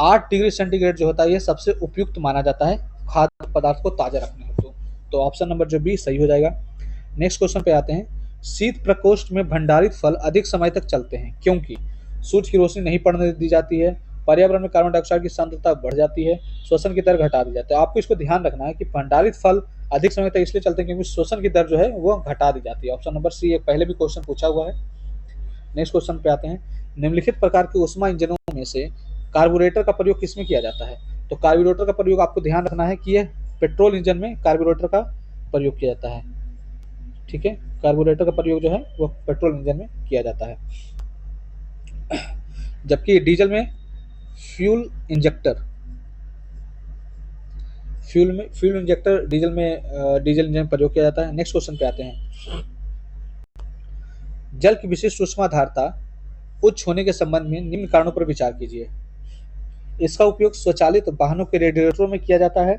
8 डिग्री सेंटीग्रेड जो होता है ये सबसे उपयुक्त माना जाता है खाद्य पदार्थ को ताज़ा रखने हेतु, तो ऑप्शन नंबर जो बी सही हो जाएगा। नेक्स्ट क्वेश्चन पे आते हैं। शीत प्रकोष्ठ में भंडारित फल अधिक समय तक चलते हैं क्योंकि सूर्य की रोशनी नहीं पड़ने दी जाती है, पर्यावरण में कार्बन डाइऑक्साइड की सांद्रता बढ़ जाती है, श्वसन की दर घटा दी जाती है। आपको इसको ध्यान रखना है कि भंडारित फल अधिक समय तक इसलिए चलते हैं क्योंकि श्वसन की दर जो है वो घटा दी जाती है। ऑप्शन नंबर सी, एक पहले भी क्वेश्चन पूछा हुआ है। नेक्स्ट क्वेश्चन पे आते हैं। निम्नलिखित प्रकार के ऊष्मा इंजनों में से कार्बोरेटर का प्रयोग किसमें किया जाता है, तो कार्बोरेटर का प्रयोग आपको ध्यान रखना है कि यह पेट्रोल इंजन में कार्बोरेटर का प्रयोग किया जाता है, ठीक है, कार्बोरेटर का प्रयोग जो है वो पेट्रोल इंजन में किया जाता है, जबकि डीजल में फ्यूल इंजेक्टर डीजल इंजन में प्रयोग किया जाता है। नेक्स्ट क्वेश्चन पे आते हैं। जल की विशिष्ट ऊष्मा धारता उच्च होने के संबंध में निम्न कारणों पर विचार कीजिए। इसका उपयोग स्वचालित वाहनों के रेडिएटरों में किया जाता है,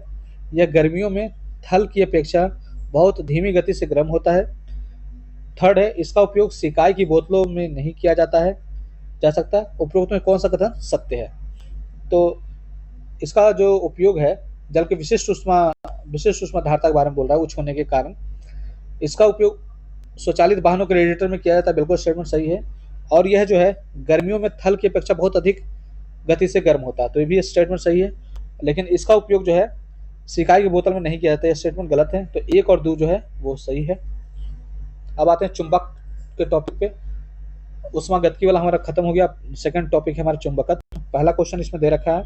यह गर्मियों में थल की अपेक्षा बहुत धीमी गति से गर्म होता है। थर्ड है, इसका उपयोग सिकाई की बोतलों में नहीं किया जा सकता। उपरोक्त में कौन सा कथन सत्य है, तो इसका जो उपयोग है जल की विशिष्ट ऊष्मा धारता के बारे में बोल रहा है, उच्च होने के कारण इसका उपयोग स्वचालित वाहनों के रेडिएटर में किया जाता है, बिल्कुल स्टेटमेंट सही है। और यह जो है गर्मियों में थल की अपेक्षा बहुत अधिक गति से गर्म होता है, तो ये भी स्टेटमेंट सही है। लेकिन इसका उपयोग जो है सिकाई की बोतल में नहीं किया जाता, ये स्टेटमेंट गलत है, तो एक और दो जो है वो सही है। अब आते हैं चुंबक के टॉपिक पे। ऊष्मागतिकी वाला हमारा खत्म हो गया, सेकंड टॉपिक है हमारा चुंबकत्व। पहला क्वेश्चन इसमें दे रखा है,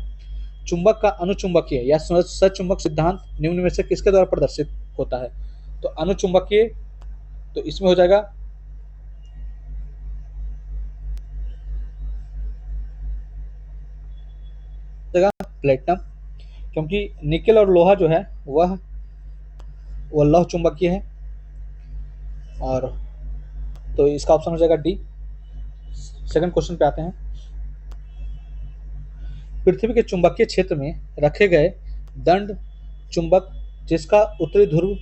चुंबक का अनुचुंबकीय या सचुंबक सिद्धांत निम्न में से किसके द्वारा प्रदर्शित होता है, तो अनुचुंबकीय, तो इसमें हो जाएगा प्लेटिनम, क्योंकि निकेल और लोहा जो है वह लौह चुंबकीय है, और तो इसका ऑप्शन हो जाएगा डी। सेकंड क्वेश्चन पे आते हैं। पृथ्वी के चुंबकीय क्षेत्र में रखे गए दंड चुंबक जिसका उत्तरी ध्रुव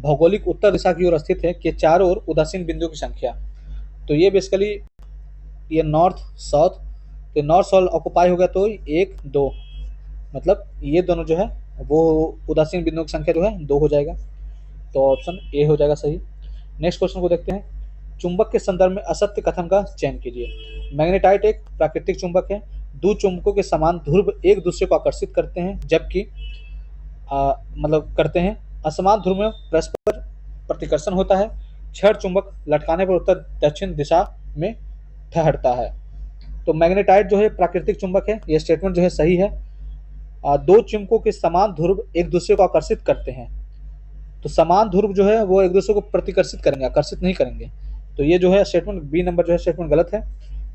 भौगोलिक उत्तर दिशा की ओर स्थित है के चारों ओर उदासीन बिंदुओं की संख्या, तो ये बेसिकली ये नॉर्थ साउथ, तो नॉर्थ साउथ ऑक्युपाई हो गया, तो 1 2, मतलब ये दोनों जो है वो उदासीन बिंदुओं की संख्या जो है 2 हो जाएगा, तो ऑप्शन ए हो जाएगा सही। नेक्स्ट क्वेश्चन को देखते हैं। चुंबक के संदर्भ में असत्य कथन का चयन कीजिए। मैग्नेटाइट एक प्राकृतिक चुंबक है, दो चुंबकों के समान ध्रुव एक दूसरे को आकर्षित करते हैं, जबकि मतलब करते हैं, असमान ध्रुव में परस्पर प्रतिकर्षण होता है। क्षण चुंबक लटकाने पर उत्तर दक्षिण दिशा में ठहरता है। तो मैग्नेटाइट जो है प्राकृतिक चुंबक है, यह स्टेटमेंट जो है सही है। दो चुंबकों के समान ध्रुव एक दूसरे को आकर्षित करते हैं, तो समान ध्रुव जो है वो एक दूसरे को प्रतिकर्षित करेंगे, आकर्षित नहीं करेंगे। तो ये जो है स्टेटमेंट बी नंबर जो है स्टेटमेंट गलत है।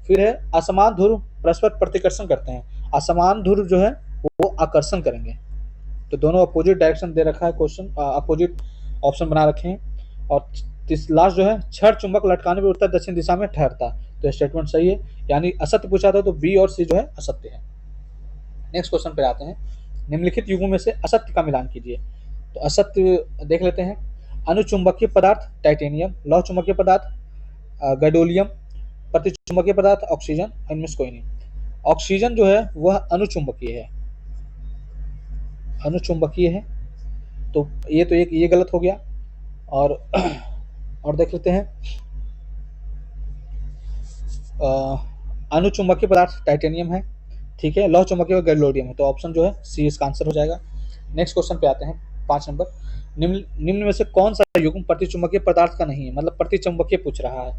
फिर है असमान ध्रुव परस्पर प्रतिकर्षण करते हैं, असमान ध्रुव जो है वो आकर्षण करेंगे। तो दोनों अपोजिट डायरेक्शन दे रखा है, क्वेश्चन अपोजिट ऑप्शन बना रखे हैं। और लास्ट जो है क्षण चुंबक लटकाने पर उत्तर दक्षिण दिशा में ठहरता, तो स्टेटमेंट सही है, यानी असत्य पूछा था तो बी और सी जो है असत्य है। नेक्स्ट क्वेश्चन पे आते हैं, निम्नलिखित युगों में से असत्य का मिलान कीजिए। तो असत्य देख लेते हैं। अनुचुंबकीय पदार्थ टाइटेनियम, लौह चुंबकीय पदार्थ गैडोलियम, प्रतिचुंबकीय पदार्थ ऑक्सीजन, इनमें से कोई नहीं। ऑक्सीजन जो है वह अनुचुंबकीय है, अनुचुंबकीय है, तो ये गलत हो गया। और और देख लेते हैं, अनुचुंबकीय पदार्थ टाइटेनियम है, ठीक है। लौह चुंबकीय गैडोलियम है, तो ऑप्शन जो है सी इसका आंसर हो जाएगा। नेक्स्ट क्वेश्चन पे आते हैं 5 नंबर। निम्न में से कौन सा युग्म प्रतिचुंबकीय पदार्थ का नहीं है, मतलब प्रतिचुंबकीय पूछ रहा है,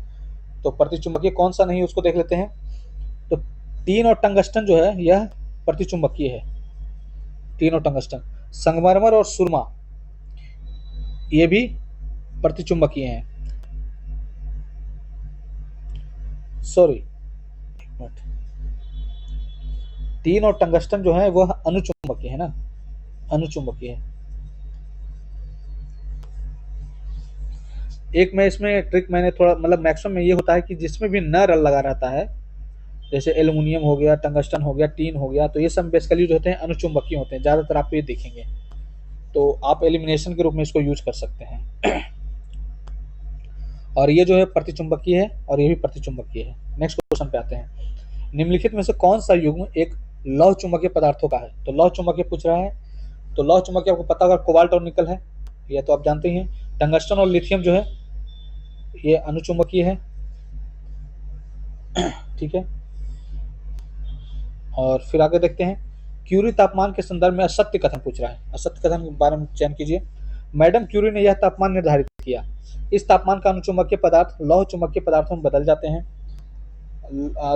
तो प्रतिचुंबकीय कौन सा नहीं है उसको देख लेते हैं। तो टीन और टंगस्टन जो है यह प्रतिचुंबकीय है, टीन और टंगस्टन। संगमरमर और सुरमा ये भी प्रतिचुंबकीय हैं। सॉरी, टीन और टंगस्टन जो है वह अनुचुंबकीय है ना, अनुचुंबकीय है। एक मैं इसमें ट्रिक मैंने थोड़ा, मतलब मैक्सिमम में ये होता है कि जिसमें भी न रल लगा रहता है, जैसे एल्युमिनियम हो गया, टंगस्टन हो गया, टीन हो गया, तो ये सब बेसिकली जो होते हैं अनुचुंबकीय होते हैं, ज़्यादातर आप ये देखेंगे। तो आप एलिमिनेशन के रूप में इसको यूज कर सकते हैं। और ये जो है प्रतिचुंबकीय है और ये भी प्रतिचुंबकीय है। नेक्स्ट क्वेश्चन पे आते हैं, निम्नलिखित में से कौन सा युग्म एक लौह चुंबकीय पदार्थों का है। तो लौह चुंबकीय पूछ रहा है, तो लौह चुंबकीय आपको पता होगा कोबाल्ट और निकल है, यह तो आप जानते ही हैं। टंगस्टन और लिथियम जो है ये अनुचुंबकीय है, ठीक है। और फिर आगे देखते हैं, क्यूरी तापमान के संदर्भ में असत्य कथन पूछ रहा है, असत्य कथन के बारे में चयन कीजिए। मैडम क्यूरी ने यह तापमान निर्धारित किया, इस तापमान का अनुचुंबकीय पदार्थ लौह चुंबकीय पदार्थों में बदल जाते हैं।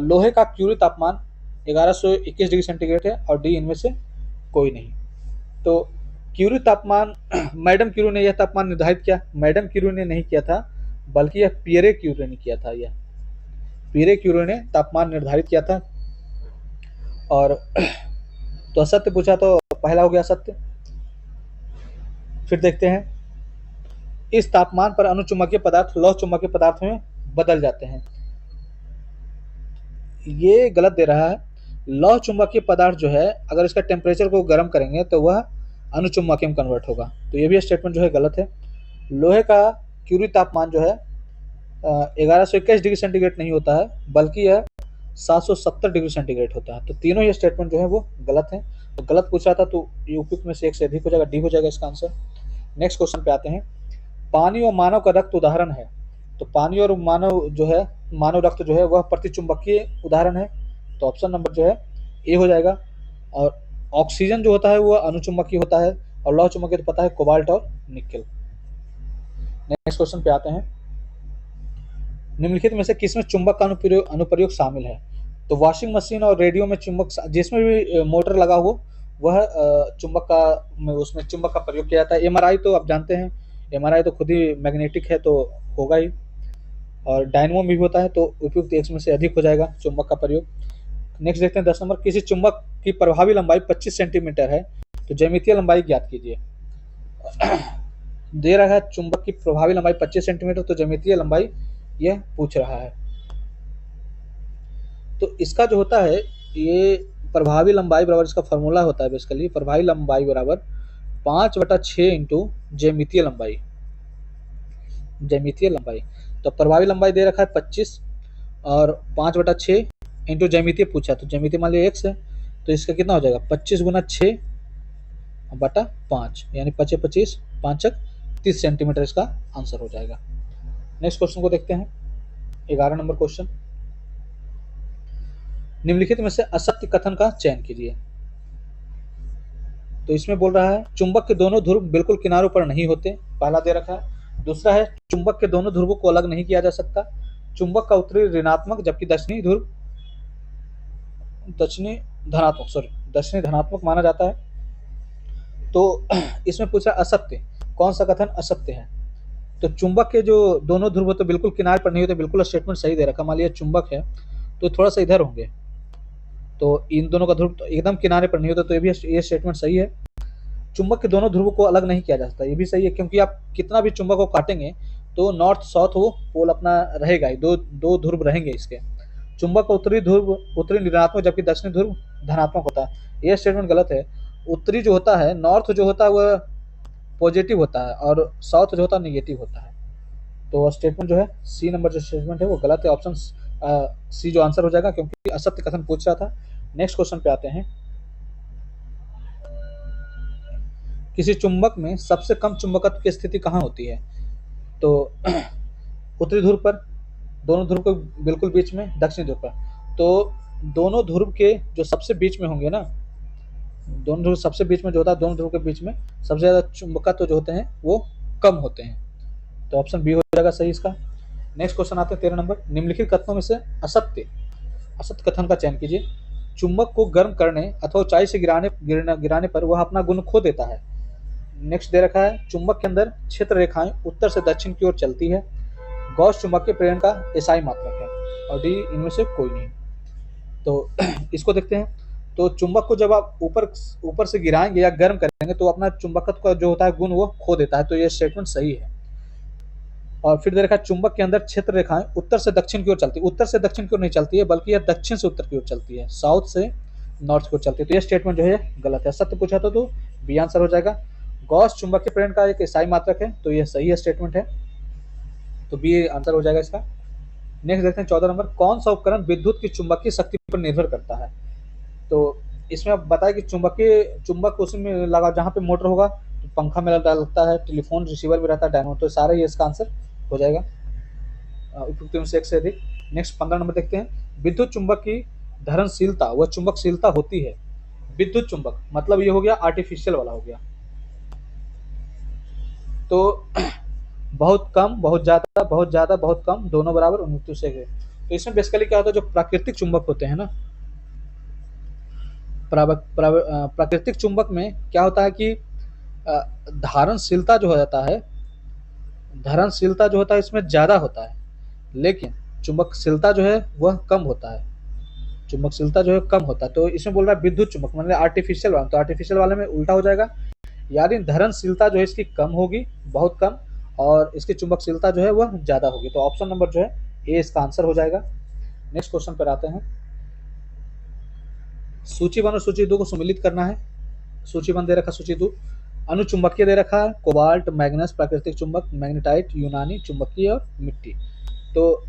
लोहे का क्यूरी तापमान 1121 डिग्री सेंटीग्रेड है और डी इनमें से कोई नहीं। तो क्यूरी तापमान मैडम क्यूरी ने यह तापमान निर्धारित किया, मैडम क्यूरी ने नहीं किया था, बल्कि यह पियरे क्यूरी ने किया था, यह पियरे क्यूरी ने तापमान निर्धारित किया था। और तो असत्य पूछा तो पहला हो गया सत्य। फिर देखते हैं, इस तापमान पर अनुचुंबकीय पदार्थ लौह चुंबकीय पदार्थ में बदल जाते हैं, ये गलत दे रहा है। लौह चुंबकीय पदार्थ जो है अगर इसका टेम्परेचर को गर्म करेंगे तो वह अनुचुंबकीय में कन्वर्ट होगा, तो ये भी स्टेटमेंट जो है गलत है। लोहे का क्यूरी तापमान जो है 1121 डिग्री सेंटीग्रेड नहीं होता है, बल्कि यह 770 डिग्री सेंटीग्रेड होता है। तो तीनों ही स्टेटमेंट जो है वो गलत है। तो गलत पूछा था तो उपयुक्त में से एक से अधिक हो जाएगा, डी हो जाएगा इसका आंसर। नेक्स्ट क्वेश्चन पे आते हैं, पानी और मानव का रक्त उदाहरण है। तो पानी और मानव जो है, मानव रक्त जो है वह प्रतिचुंबकीय उदाहरण है, तो ऑप्शन नंबर जो है ए हो जाएगा। और ऑक्सीजन जो होता है वह अनुचुंबकीय होता है, और लौह चुंबकीय तो पता है कोबाल्ट और निकेल। नेक्स्ट क्वेश्चन पे आते हैं, निम्नलिखित में से किसमें चुंबक का अनुप्रयोग शामिल है। तो वॉशिंग मशीन और रेडियो में चुंबक, जिसमें भी मोटर लगा हो वह चुंबक का, उसमें चुंबक का प्रयोग किया जाता है। एमआरआई तो आप जानते हैं, एमआरआई तो खुद ही मैग्नेटिक है तो होगा ही, और डायनमो में भी होता है, तो उपयुक्त एक में से अधिक हो जाएगा चुंबक का प्रयोग। नेक्स्ट देखते हैं 10 नंबर, किसी चुंबक की प्रभावी लंबाई 25 सेंटीमीटर है, तो ज्यामितीय लंबाई ज्ञात कीजिए। दे रहा है चुंबक की प्रभावी लंबाई 25 सेंटीमीटर, तो ज्यामितीय लंबाई यह पूछ रहा है। तो इसका जो होता है, ये प्रभावी लंबाई बराबर, इसका फॉर्मूला होता है बेसिकली, प्रभावी लंबाई बराबर 5/6 इंटू ज्यामितीय लंबाई, ज्यामितीय लंबाई। तो प्रभावी लंबाई दे रखा है 25 और 5/6 इंटू ज्यामितीय पूछा, तो ज्यामितीय मान लिया x है, तो इसका कितना हो जाएगा 25 गुना 6/5, यानी 25 25 5 30 सेंटीमीटर इसका आंसर हो जाएगा। नेक्स्ट क्वेश्चन को देखते हैं, 11 नंबर क्वेश्चन, निम्नलिखित में से असत्य कथन का चयन कीजिए। तो इसमें बोल रहा है चुंबक के दोनों ध्रुव बिल्कुल किनारों पर नहीं होते, पहला दे रखा है। दूसरा है चुंबक के दोनों ध्रुवों को अलग नहीं किया जा सकता। चुंबक का उत्तरी ऋणात्मक जबकि दक्षिणी दक्षिणी धनात्मक माना जाता है। तो इसमें पूछा असत्य, कौन सा कथन असत्य है? तो चुंबक के जो दोनों ध्रुव होते बिल्कुल किनारे पर नहीं होते, बिल्कुल स्टेटमेंट सही दे रखा। मान लिया चुंबक है तो थोड़ा सा इधर होंगे, तो इन दोनों का ध्रुव तो एकदम किनारे पर नहीं होता, तो ये स्टेटमेंट सही है। चुंबक के दोनों ध्रुवों को अलग नहीं किया जा सकता, ये भी सही है, क्योंकि आप कितना भी चुंबक को काटेंगे तो नॉर्थ साउथ वो पोल अपना रहेगा ही, दो दो ध्रुव रहेंगे इसके। चुंबक का उत्तरी ध्रुव उत्तरी ऋणात्मक जबकि दक्षिणी ध्रुव धनात्मक होता है, ये स्टेटमेंट गलत है। उत्तरी जो होता है, नॉर्थ जो होता है वह पॉजिटिव होता है और साउथ जो होता है निगेटिव होता है। तो स्टेटमेंट जो है सी नंबर जो स्टेटमेंट है वो गलत है, ऑप्शन सी जो आंसर हो जाएगा, क्योंकि असत्य कथन पूछ रहा था। नेक्स्ट क्वेश्चन पे आते हैं। किसी चुंबक में सबसे कम चुंबकत्व की स्थिति कहाँ होती है? तो उत्तरी ध्रुव पर, दोनों ध्रुव के बिल्कुल बीच में, दक्षिणी ध्रुव पर। तो दोनों ध्रुव के जो सबसे बीच में होंगे ना, दोनों ध्रुव सबसे बीच में जो होता है, दोनों ध्रुव के बीच में सबसे ज्यादा चुंबकत्व जो होते हैं वो कम होते हैं। तो ऑप्शन बी हो जाएगा सही इसका। नेक्स्ट क्वेश्चन आते हैं 13 नंबर। निम्नलिखित कथनों में से असत्य असत्य कथन का चयन कीजिए। चुंबक को गर्म करने अथवा ऊंचाई से गिराने पर वह अपना गुण खो देता है। नेक्स्ट दे रखा है चुंबक के अंदर क्षेत्र रेखाएं उत्तर से दक्षिण की ओर चलती है। गॉस चुंबकीय प्रेरण का एसआई मात्रक है, और डी इनमें से कोई नहीं। तो इसको देखते हैं। तो चुंबक को जब आप ऊपर से गिराएंगे या गर्म करेंगे तो अपना चुंबकत्व का जो होता है गुण वो खो देता है, तो ये स्टेटमेंट सही है। और फिर दे रखा है चुंबक के अंदर क्षेत्र रेखाएं उत्तर से दक्षिण की ओर चलती है। उत्तर से दक्षिण की ओर नहीं चलती है, बल्कि यह दक्षिण से उत्तर की ओर चलती है, साउथ से नॉर्थ की ओर चलती है। तो यह स्टेटमेंट जो है गलत है। सत्य पूछा तो बी आंसर हो जाएगा। गॉस चुंबकीय प्रेरण का एक इकाई मात्रक है, तो यह सही है स्टेटमेंट है, तो बी आंसर हो जाएगा इसका। नेक्स्ट देखते हैं 14 नंबर। कौन सा उपकरण विद्युत की चुंबकीय शक्ति पर निर्भर करता है? तो इसमें अब बताया कि चुंबक उसमें लगा जहाँ पे मोटर होगा, तो पंखा में लगता है, टेलीफोन रिसीवर भी रहता है, डायनामो, तो सारा ये इसका आंसर हो जाएगा उपयुक्त में से एक से अधिक। नेक्स्ट 15 नंबर देखते हैं। विद्युत चुंबक की धरणशीलता व चुंबकशीलता होती है। विद्युत चुंबक मतलब ये हो गया आर्टिफिशियल वाला हो गया, तो बहुत कम, बहुत ज्यादा, बहुत ज्यादा, बहुत कम, दोनों बराबर, मृत्यु से है। तो इसमें बेसिकली क्या होता है, जो प्राकृतिक चुंबक होते हैं ना, प्राकृतिक चुंबक में क्या होता है कि धारणशीलता जो हो जाता है, धारणशीलता जो होता है इसमें ज्यादा होता है, लेकिन चुंबकशीलता जो है वह कम होता है, चुंबकशीलता जो है कम होता है। तो इसमें बोल रहा है विद्युत चुंबक मतलब आर्टिफिशियल वाला, तो आर्टिफिशियल वाले में उल्टा हो जाएगा, यानी धारणशीलता जो है इसकी कम होगी, बहुत कम, और इसकी चुंबकशीलता जो है वह ज्यादा होगी। तो ऑप्शन नंबर जो है ए इसका आंसर हो जाएगा। नेक्स्ट क्वेश्चन पर आते हैं। सूची 1 और सूची 2 को सम्मिलित करना है। सूची 1 दे रखा, सूची 2 अनुचुंबकीय दे रखा है, कोबाल्ट, मैग्नेस प्राकृतिक चुंबक, मैग्नेटाइट यूनानी चुंबकीय और मिट्टी। तो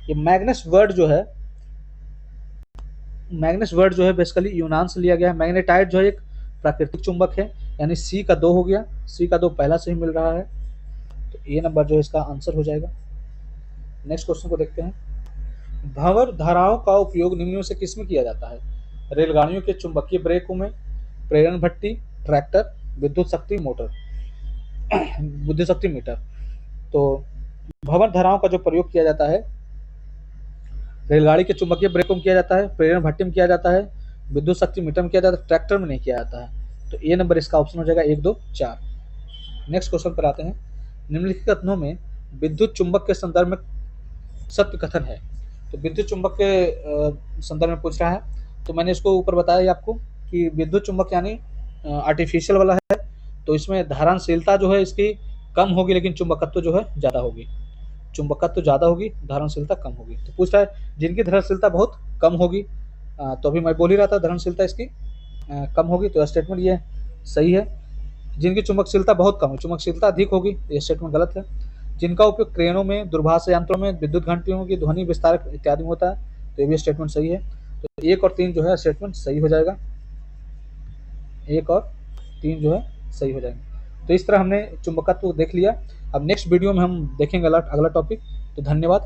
ये मैग्नेस वर्ड जो है बेसिकली यूनान से लिया गया है। मैग्नेटाइट जो है एक प्राकृतिक चुंबक है, यानी सी का 2 हो गया, सी का 2 पहला से ही मिल रहा है, तो ए नंबर जो है इसका आंसर हो जाएगा। नेक्स्ट क्वेश्चन को देखते हैं। भंवर धाराओं का उपयोग निम्न में से किस में किया जाता है? रेलगाड़ियों के चुंबकीय ब्रेकों में, प्रेरण भट्टी, ट्रैक्टर, विद्युत शक्ति मोटर, विद्युत शक्ति मीटर। तो भंवर धाराओं का जो प्रयोग किया जाता है, रेलगाड़ी के चुंबकीय ब्रेकों में किया जाता है, प्रेरण भट्टी में किया जाता है, विद्युत शक्ति मीटर में किया जाता है, ट्रैक्टर में नहीं किया जाता है। तो ए नंबर इसका ऑप्शन हो जाएगा 1, 2, 4। नेक्स्ट क्वेश्चन पर आते हैं। निम्नलिखित कथनों में विद्युत चुंबक के संदर्भ में सत्य कथन है। तो विद्युत चुंबक के संदर्भ में पूछ रहा है, तो मैंने इसको ऊपर बताया ही आपको कि विद्युत चुंबक यानी आर्टिफिशियल वाला है, तो इसमें धारणशीलता जो है इसकी कम होगी, लेकिन चुंबकत्व जो है ज्यादा होगी, चुंबकत्व ज्यादा होगी, धारणशीलता कम होगी। तो पूछ रहा है जिनकी धारणशीलता बहुत कम होगी, तो अभी मैं बोल ही रहा था धारणशीलता इसकी कम होगी, तो स्टेटमेंट ये सही है। जिनकी चुंबकशीलता बहुत कम है, चुंबकशीलता अधिक होगी, ये स्टेटमेंट गलत है। जिनका उपयोग क्रेनों में, दूरभाष यंत्रों में, विद्युत घंटियों की ध्वनि विस्तारक इत्यादि में होता है, तो ये भी स्टेटमेंट सही है। तो 1 और 3 जो है स्टेटमेंट सही हो जाएगा, 1 और 3 जो है सही हो जाएंगे। तो इस तरह हमने चुंबकत्व देख लिया। अब नेक्स्ट वीडियो में हम देखेंगे अगला टॉपिक। तो धन्यवाद।